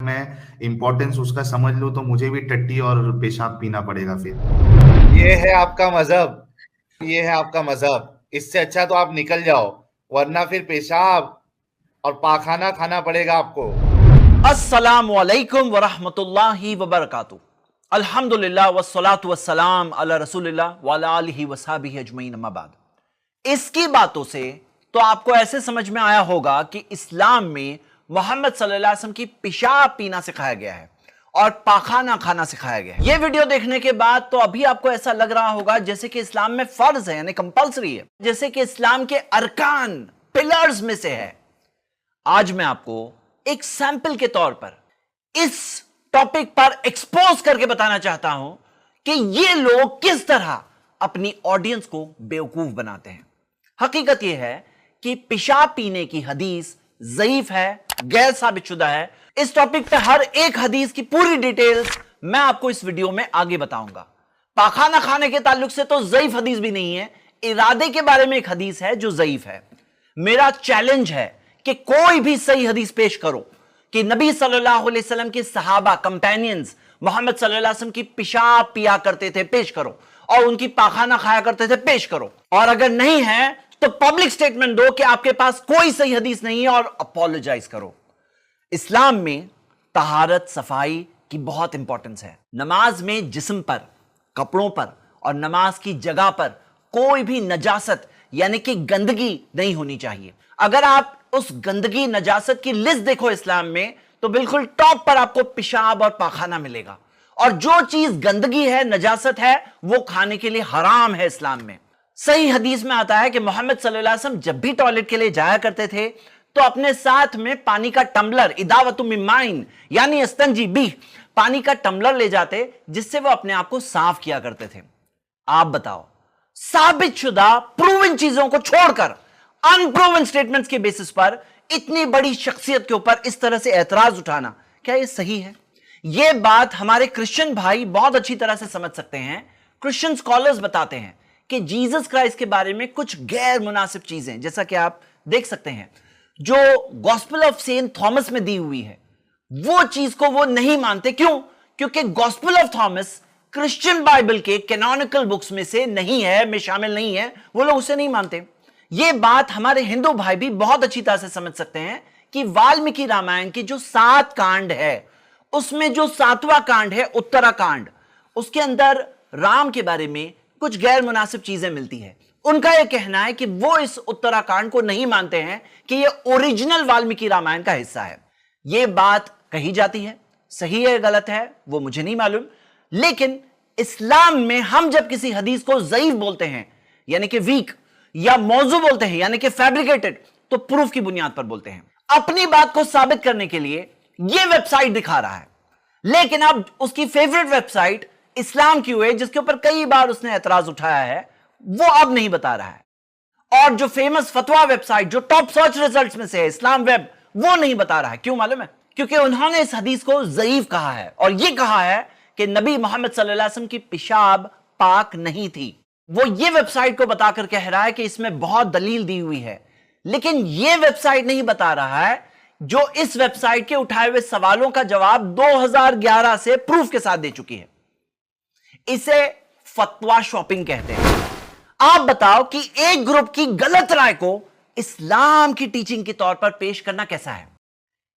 मैं इम्पोर्टेंस उसका समझ लूँ तो मुझे भी टट्टी और पेशाब पीना पड़ेगा फिर। ये है आपका मजहब, ये है आपका मजहब। इससे अच्छा तो आप निकल जाओ, वरना फिर पेशाब और पाखाना खाना पड़ेगा आपको। अस्सलामु अलैकुम वरहमतुल्लाहि वबरकातुहू। अल्हम्दुलिल्लाह वस्सलातु वस्सलाम अला रसूलिल्लाह व अला आलिहि वसहबिहि अजमईन, अम्मा बाद। इसकी बातों से तो आपको ऐसे समझ में आया होगा कि इस्लाम में मोहम्मद सल्लल्लाहु अलैहि वसल्लम की पेशाब पीना सिखाया गया है और पाखाना खाना सिखाया गया है। ये वीडियो देखने के बाद तो अभी आपको ऐसा लग रहा होगा जैसे कि इस्लाम में फर्ज है, यानी कंपलसरी है, जैसे कि इस्लाम के अरकान, पिलर्स में से है। आज मैं आपको एक सैंपल के तौर पर इस टॉपिक पर एक्सपोज करके बताना चाहता हूं कि ये लोग किस तरह अपनी ऑडियंस को बेवकूफ बनाते हैं। हकीकत यह है कि पेशाब पीने की हदीस ज़ईफ है, गैर साबितशुदा है। इस टॉपिक पर हर एक हदीस की पूरी डिटेल्स मैं आपको इस वीडियो में आगे बताऊंगा। पाखाना खाने के ताल्लुक से तो ज़ईफ हदीस भी नहीं है, इरादे के बारे में एक हदीस है जो ज़ईफ है। मेरा चैलेंज है कि कोई भी सही हदीस पेश करो कि नबी सल्लल्लाहु अलैहि वसल्लम के सहाबा, कंपेनियंस मोहम्मद सल्लल्लाहु अलैहि वसल्लम की पेशाब पिया करते थे, पेश करो, और उनकी पाखाना खाया करते थे, पेश करो। और अगर नहीं है तो पब्लिक स्टेटमेंट दो कि आपके पास कोई सही हदीस नहीं है और अपोलोजाइज करो। इस्लाम में तहारत, सफाई की बहुत इंपॉर्टेंस है। नमाज में जिस्म पर, कपड़ों पर और नमाज की जगह पर कोई भी नजासत यानी कि गंदगी नहीं होनी चाहिए। अगर आप उस गंदगी, नजासत की लिस्ट देखो इस्लाम में, तो बिल्कुल टॉप पर आपको पेशाब और पाखाना मिलेगा। और जो चीज गंदगी है, नजासत है, वो खाने के लिए हराम है इस्लाम में। सही हदीस में आता है कि मोहम्मद सल्लल्लाहु अलैहि वसल्लम जब भी टॉयलेट के लिए जाया करते थे तो अपने साथ में पानी का टम्बलर, इदावतु मिन माइन यानी अस्तंजी बी, पानी का टम्बलर ले जाते, जिससे वो अपने आप को साफ किया करते थे। आप बताओ, साबित शुदा प्रूवन चीजों को छोड़कर अनप्रूवन स्टेटमेंट्स के बेसिस पर इतनी बड़ी शख्सियत के ऊपर इस तरह से एतराज उठाना, क्या यह सही है? यह बात हमारे क्रिश्चियन भाई बहुत अच्छी तरह से समझ सकते हैं। क्रिश्चियन स्कॉलर्स बताते हैं कि जीसस क्राइस्ट के बारे में कुछ गैर मुनासिब चीजें, जैसा कि आप देख सकते हैं, जो गॉस्पेल ऑफ सेंट थॉमस में दी हुई है, वो चीज को वो नहीं मानते। क्यों? क्योंकि gospel of Thomas Christian Bible के कैनोनिकल बुक्स में से नहीं है, में शामिल नहीं है, वो लोग उसे नहीं मानते। यह बात हमारे हिंदू भाई भी बहुत अच्छी तरह से समझ सकते हैं कि वाल्मीकि रामायण की जो 7 कांड है, उसमें जो 7वां कांड है उत्तराकांड, उसके अंदर राम के बारे में कुछ गैर मुनासिब चीजें मिलती है। उनका यह कहना है कि वो इस उत्तराकांड को नहीं मानते हैं कि यह ओरिजिनल वाल्मीकि रामायण का हिस्सा है। यह बात कही जाती है, सही है गलत है वो मुझे नहीं मालूम, लेकिन इस्लाम में हम जब किसी हदीस को ज़ईफ बोलते हैं यानी कि वीक, या मौजू बोलते हैं यानी कि फैब्रिकेटेड, तो प्रूफ की बुनियाद पर बोलते हैं। अपनी बात को साबित करने के लिए यह वेबसाइट दिखा रहा है, लेकिन अब उसकी फेवरेट वेबसाइट इस्लाम क्यों है, जिसके ऊपर कई बार उसने एतराज उठाया है, वो अब नहीं बता रहा है। और जो फेमस फतवा वेबसाइट जो टॉप सर्च रिजल्ट्स में से है, इस्लाम वेब, वो नहीं बता रहा है। क्यों मालूम है? क्योंकि उन्होंने इस हदीस को ज़ईफ कहा है और यह कहा है कि नबी मोहम्मद सल्लल्लाहु अलैहि वसल्लम की पेशाब पाक नहीं थी। वो ये वेबसाइट को बताकर कह रहा है कि इसमें बहुत दलील दी हुई है, लेकिन ये वेबसाइट नहीं बता रहा है जो इस वेबसाइट के उठाए हुए सवालों का जवाब 2011 से प्रूफ के साथ दे चुकी है। इसे फतवा शॉपिंग कहते हैं। आप बताओ कि एक ग्रुप की गलत राय को इस्लाम की टीचिंग के तौर पर पेश करना कैसा है?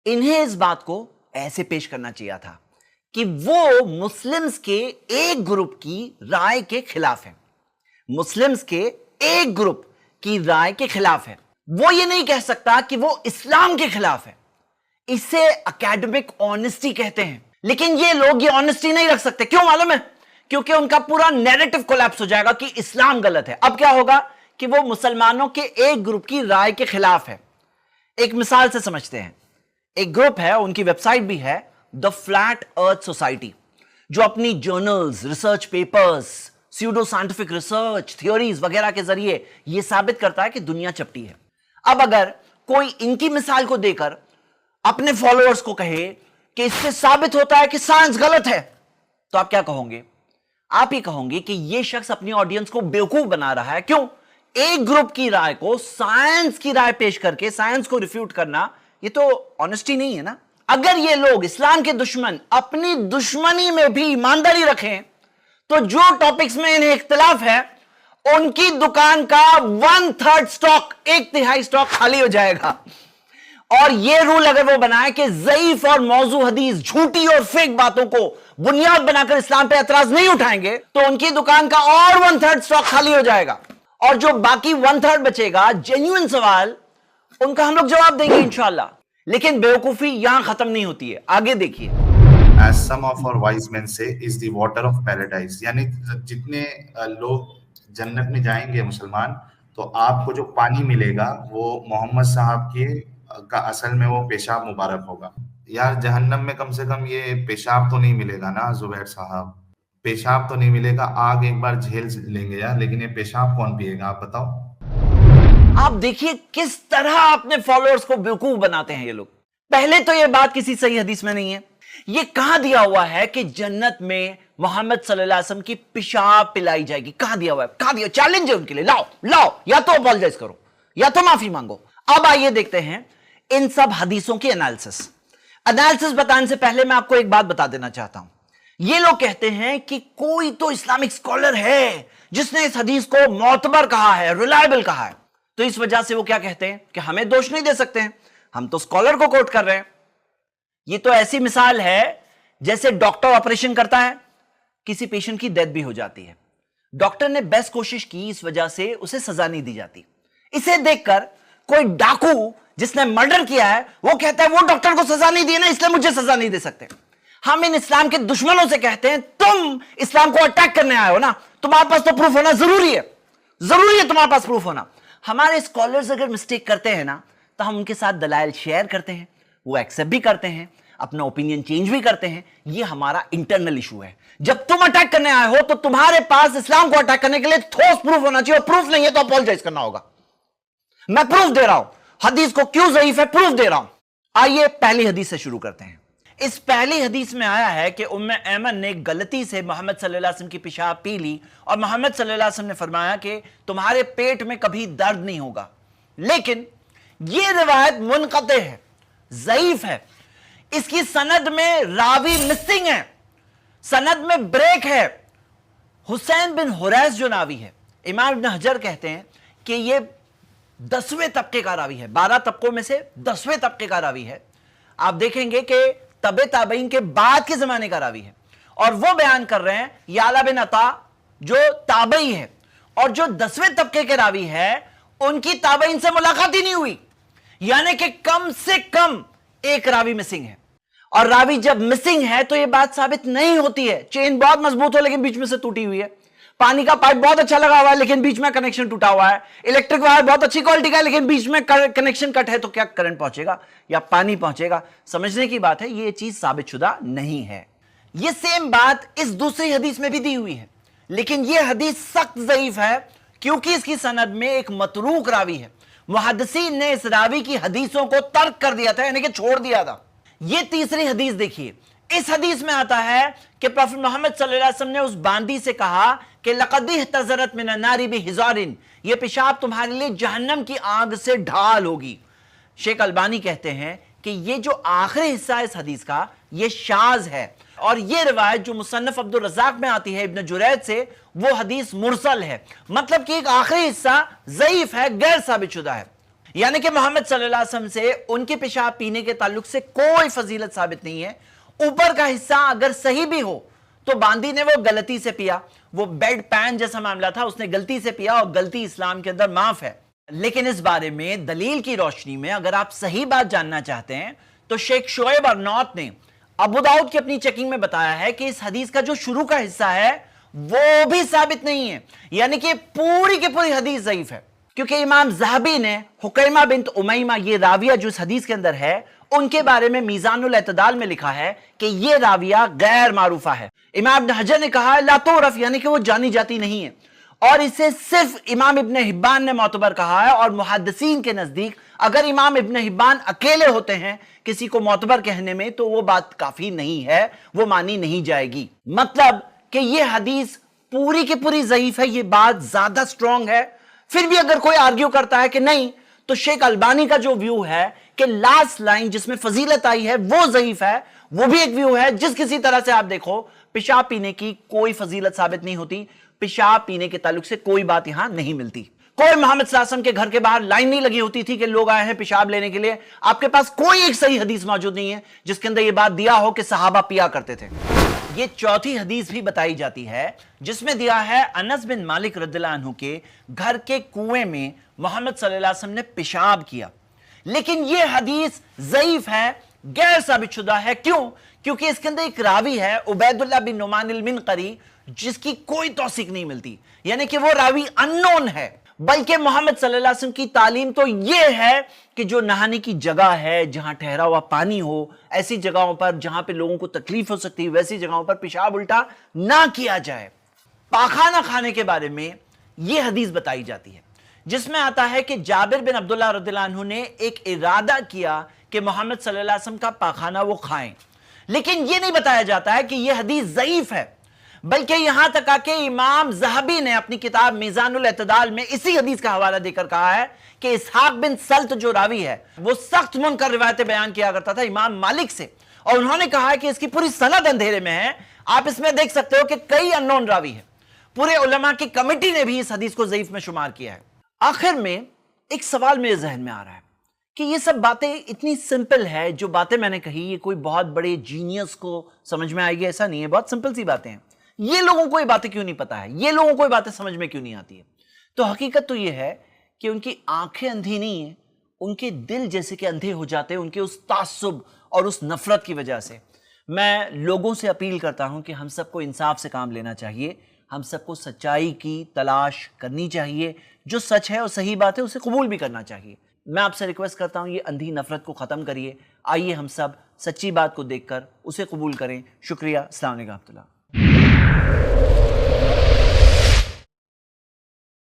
इन्हें इस बात को ऐसे पेश करना चाहिए था कि वो मुस्लिम्स के एक ग्रुप की राय के खिलाफ है, मुस्लिम्स के एक ग्रुप की राय के खिलाफ है। वो ये नहीं कह सकता कि वो इस्लाम के खिलाफ है। इसे एकेडमिक ऑनेस्टी कहते हैं। लेकिन ये लोग ये ऑनेस्टी नहीं रख सकते। क्यों मालूम है? क्योंकि उनका पूरा नैरेटिव कोलैप्स हो जाएगा कि इस्लाम गलत है। अब क्या होगा कि वो मुसलमानों के एक ग्रुप की राय के खिलाफ है। एक मिसाल से समझते हैं। एक ग्रुप है, उनकी वेबसाइट भी है, द फ्लैट अर्थ सोसाइटी, जो अपनी journals, research papers, pseudo scientific research, theories वगैरह के जरिए यह साबित करता है कि दुनिया चपटी है। अब अगर कोई इनकी मिसाल को देकर अपने फॉलोअर्स को कहे कि इससे साबित होता है कि साइंस गलत है, तो आप क्या कहोगे? आप ही कहोगे कि यह शख्स अपनी ऑडियंस को बेवकूफ बना रहा है। क्यों? एक ग्रुप की राय को साइंस की राय पेश करके साइंस को रिफ्यूट करना, यह तो ऑनेस्टी नहीं है ना। अगर ये लोग इस्लाम के दुश्मन अपनी दुश्मनी में भी ईमानदारी रखें तो जो टॉपिक्स में इन्हें इख्तिलाफ है उनकी दुकान का 1/3 स्टॉक, 1/3 स्टॉक खाली हो जाएगा। और ये रूल अगर वो बनाए कि ज़ईफ और मौजू हदीस, झूठी और फेक बातों को बुनियाद बनाकर इस्लाम पे एतराज नहीं उठाएंगे तो उनकी दुकान का और 1/3 स्टॉक खाली हो जाएगा। और जो बाकी 1/3 बचेगा, जेन्युइन सवाल, उनका हम लोग जवाब देंगे इंशाअल्लाह। लेकिन बेवकूफी यहां खत्म नहीं होती है, आगे देखिए। As some of our wise men say, is the water of paradise. यानी जितने लोग जन्नत में जाएंगे मुसलमान, तो आपको जो पानी मिलेगा वो मोहम्मद साहब के का असल में वो पेशाब मुबारक होगा। यार जहन्नम में कम से कम ये पेशाब तो नहीं मिलेगा ना जुबैर साहब, पेशाब तो नहीं मिलेगा। आग एक बार झेल लेंगे यार, लेकिन ये पेशाब कौन पिएगा आप बताओ। आप देखिए किस तरह अपने फॉलोअर्स को बेवकूफ बनाते हैं ये लोग। पहले तो ये बात किसी सही हदीस में नहीं है। ये कहां दिया हुआ है कि जन्नत में मोहम्मद सल्लल्लाहु अलैहि वसल्लम की पेशाब पिलाई जाएगी? कहां दिया हुआ है? कहां दिया? चैलेंज है उनके लिए, लाओ लाओ, या तो अपॉलोजाइज करो या तो माफी मांगो। अब आइए देखते हैं इन सब हदीसों की एनालिसिस बताने से पहले मैं आपको एक बात बता देना चाहता हूं। ये लोग कहते हैं कि कोई तो इस्लामिक स्कॉलर है जिसने इस हदीस को मोतबर कहा है, रिलायबल कहा है, तो इस वजह से वो क्या कहते हैं कि हमें दोष नहीं दे सकते हैं, हम तो स्कॉलर को कोट कर रहे हैं। ये तो ऐसी मिसाल है जैसे डॉक्टर ऑपरेशन करता है, किसी पेशेंट की डेथ भी हो जाती है, डॉक्टर ने बेस्ट कोशिश की, इस वजह से उसे सजा नहीं दी जाती। इसे देखकर कोई डाकू जिसने मर्डर किया है वो कहता है वो डॉक्टर को सजा नहीं दी ना, इसलिए मुझे सजा नहीं दे सकते। हम इन इस्लाम के दुश्मनों से कहते हैं तुम इस्लाम को अटैक करने आए हो ना, तुम्हारे पास तो प्रूफ होना जरूरी है, जरूरी है तुम्हारे पास प्रूफ होना। हमारे स्कॉलर्स अगर मिस्टेक करते हैं ना तो हम उनके साथ दलाइल शेयर करते हैं, वो एक्सेप्ट भी करते हैं, अपना ओपिनियन चेंज भी करते हैं। ये हमारा इंटरनल इशू है। जब तुम अटैक करने आए हो तो तुम्हारे पास इस्लाम को अटैक करने के लिए ठोस प्रूफ होना चाहिए, और प्रूफ नहीं है तो अपॉलोजाइज करना होगा। मैं प्रूफ दे रहा हूं, हदीस को क्यों ज़ईफ है प्रूफ दे रहा हूं। आइए पहली हदीस से शुरू करते हैं। इस पहली हदीस में आया है कि उम्मे ऐमन ने गलती से मोहम्मद सल्लल्लाहु अलैहि वसल्लम की पेशाब पी ली और मोहम्मद सल्लल्लाहु अलैहि वसल्लम ने फरमाया कि तुम्हारे पेट में कभी दर्द नहीं होगा। लेकिन यह रिवायत मुनक़ते है, ज़ईफ है। इसकी सनद में रावी मिसिंग है, सनद में ब्रेक है। हुसैन बिन हुरैस जो रावी है, इमाम इब्न हजर कहते हैं कि यह 10वें तबके का रावी है, 12 तबकों में से 10वें तबके का रावी है। आप देखेंगे कि तबे ताबईन के बाद के जमाने का रावी है, और वो बयान कर रहे हैं याला बिन अता जो ताबई है, और जो 10वें तबके के रावी है उनकी ताबईन से मुलाकात ही नहीं हुई, यानी कि कम से कम एक रावी मिसिंग है। और रावी जब मिसिंग है तो यह बात साबित नहीं होती है चेन बहुत मजबूत हो लेकिन बीच में से टूटी हुई है, पानी का पाइप बहुत अच्छा लगा हुआ है लेकिन बीच में कनेक्शन टूटा हुआ है, इलेक्ट्रिक वायर बहुत अच्छी क्वालिटी का है लेकिन बीच में कनेक्शन कट है, तो क्या करंट पहुंचेगा या पानी पहुंचेगा? समझने की बात है, यह चीज साबित शुदा नहीं है। यह सेम बात इस दूसरी हदीस में भी दी हुई है, लेकिन यह हदीस सख्त ज़ईफ है क्योंकि इसकी सनद में एक मतरूक रावी है। मुहद्दिसीन ने इस रावी की हदीसों को तर्क कर दिया था, यानी कि छोड़ दिया था। यह तीसरी हदीस देखिए। इस हदीस में आता है कि प्रॉफेट मोहम्मद सल्लल्लाहु अलैहि वसल्लम ने उस बांदी से कहा कि लक़द इह्तज़रत मिनन नारि बिहिज़ारिन, यह पेशाब तुम्हारे लिए जहन्नम की आग से ढाल होगी। शेख अलबानी कहते हैं कि यह जो आखिरी हिस्सा है इस हदीस का, यह शाज़ है, और यह रिवायत जो मुसन्नफ अब्दुल रज़्ज़ाक़ में आती है इब्न जुरैज से, वो हदीस मुरसल है, मतलब कि एक आखिरी हिस्सा ज़ईफ है, गैर साबित शुदा है। यानी कि मोहम्मद सल्लल्लाहु अलैहि वसल्लम से उनके पेशाब पीने के ताल्लुक से कोई फजीलत साबित नहीं है। ऊपर का हिस्सा अगर सही भी हो तो बांदी ने वो गलती से पिया, वो बेड पैन जैसा मामला था, उसने गलती से पिया और गलती इस्लाम के अंदर माफ है। लेकिन इस बारे में दलील की रोशनी में अगर आप सही बात जानना चाहते हैं तो शेख शोएब अर्नौत ने अबू दाऊद की अपनी चेकिंग में बताया है कि इस हदीस का जो शुरू का हिस्सा है वो भी साबित नहीं है, यानी कि पूरी की पूरी हदीस ज़ईफ है। क्योंकि इमाम ज़हबी ने हुकैमा बिन्त उमैमा, ये राविया जो इस हदीस के अंदर है, उनके बारे में मीज़ानुल एतदाल में लिखा है कि ये राविया गैर मारूफा है। इमाम इब्न हजर ने कहा ला तुरफ, यानी कि वो जानी जाती नहीं है, और इसे सिर्फ इमाम इब्न हिब्बान ने मोतबर कहा है। और मुहद्दिसीन के नजदीक अगर इमाम इब्न हिब्बान अकेले होते हैं किसी को मोतबर कहने में तो वो बात काफी नहीं है, वो मानी नहीं जाएगी। मतलब कि ये हदीस पूरी की पूरी ज़ईफ है, ये बात ज्यादा स्ट्रॉन्ग है। फिर भी अगर कोई आर्ग्यू करता है कि नहीं, तो शेख अलबानी का जो व्यू है کہ لاسٹ لائن جس میں فضیلت آئی ہے وہ ضعیف ہے، وہ بھی ایک ویو ہے۔ جس کسی طرح سے آپ دیکھو، پیشاب پینے کی کوئی فضیلت ثابت نہیں ہوتی، پیشاب پینے کے تعلق سے کوئی بات یہاں نہیں ملتی۔ کوئی محمد صلی اللہ علیہ وسلم کے گھر کے باہر لائن نہیں لگی ہوتی تھی کہ لوگ آئے ہیں پیشاب لینے کے لیے۔ آپ کے پاس کوئی ایک صحیح حدیث موجود نہیں ہے جس کے اندر یہ بات دیا ہو کہ صحابہ پیا کرتے تھے۔ یہ چوتھی حدیث بھی بتائی جاتی ہے جس میں دیا ہے انس بن مالک رضی اللہ عنہ کے گھر کے کنویں میں محمد صلی اللہ علیہ وسلم نے پیشاب کیا، لیکن یہ حدیث ضعیف ہے، غیر ثابت شدہ ہے۔ کیوں؟ کیونکہ اس کے اندر ایک راوی ہے عبید اللہ بن نعمان المنقری جس کی کوئی توثیق نہیں ملتی، یعنی کہ وہ راوی اننون ہے۔ بلکہ محمد صلی اللہ علیہ وسلم کی تعلیم تو یہ ہے کہ جو نہانے کی جگہ ہے، جہاں ٹھہرا ہوا پانی ہو، ایسی جگہوں پر جہاں پہ لوگوں کو تکلیف ہو سکتی ہے، ویسی جگہوں پر پیشاب الٹا نہ کیا جائے۔ پاخانہ کھانے کے بارے میں یہ حدیث بتائی جاتی ہے جس میں آتا ہے کہ جابر بن عبداللہ رضی اللہ عنہ نے ایک ارادہ کیا کہ محمد صلی اللہ علیہ وسلم کا پاخانہ وہ کھائیں، لیکن یہ نہیں بتایا جاتا ہے کہ یہ حدیث ضعیف ہے، بلکہ یہاں تک کہ امام ذہبی نے اپنی کتاب میزان الاعتدال میں اسی حدیث کا حوالہ دے کر کہا ہے کہ اسحاق بن سلط جو راوی ہے وہ سخت منکر روایتیں بیان کیا کرتا تھا امام مالک سے، اور انہوں نے کہا ہے کہ اس کی پوری سند اندھیرے میں ہے۔ آپ اس میں دیکھ سکتے ہو کہ کئی اننون راوی ہیں، پورے علماء کی کمیٹی نے بھی اس حدیث کو ضعیف میں شمار کیا ہے۔ آخر میں ایک سوال میرے ذہن میں آ رہا ہے کہ یہ سب باتیں اتنی سمپل ہے، جو باتیں میں نے کہی یہ کوئی بہت بڑے جینیس کو سمجھ میں آئے گی ایسا نہیں ہے، بہت سمپل سی باتیں ہیں۔ یہ لوگوں کو یہ باتیں کیوں نہیں پتا ہے؟ یہ لوگوں کو یہ باتیں سمجھ میں کیوں نہیں آتی ہے؟ تو حقیقت تو یہ ہے کہ ان کی آنکھیں اندھی نہیں ہیں، ان کے دل جیسے کہ اندھے ہو جاتے ہیں ان کے اس تعصب اور اس نفرت کی وجہ سے۔ میں لوگوں سے اپیل کرتا ہوں کہ ہم سب کو انصاف سے کام لینا چاہیے، ہم سب کو سچائی کی تلاش کرنی چاہیے، جو سچ ہے اور صحیح بات ہے اسے قبول بھی کرنا چاہیے۔ میں آپ سے ریکویسٹ کرتا ہوں یہ اندھی نفرت کو ختم کریے، آئیے ہم سب سچی بات کو دیکھ کر اسے قبول کریں۔ شکریہ، السلام علیکم ورحمۃ اللہ۔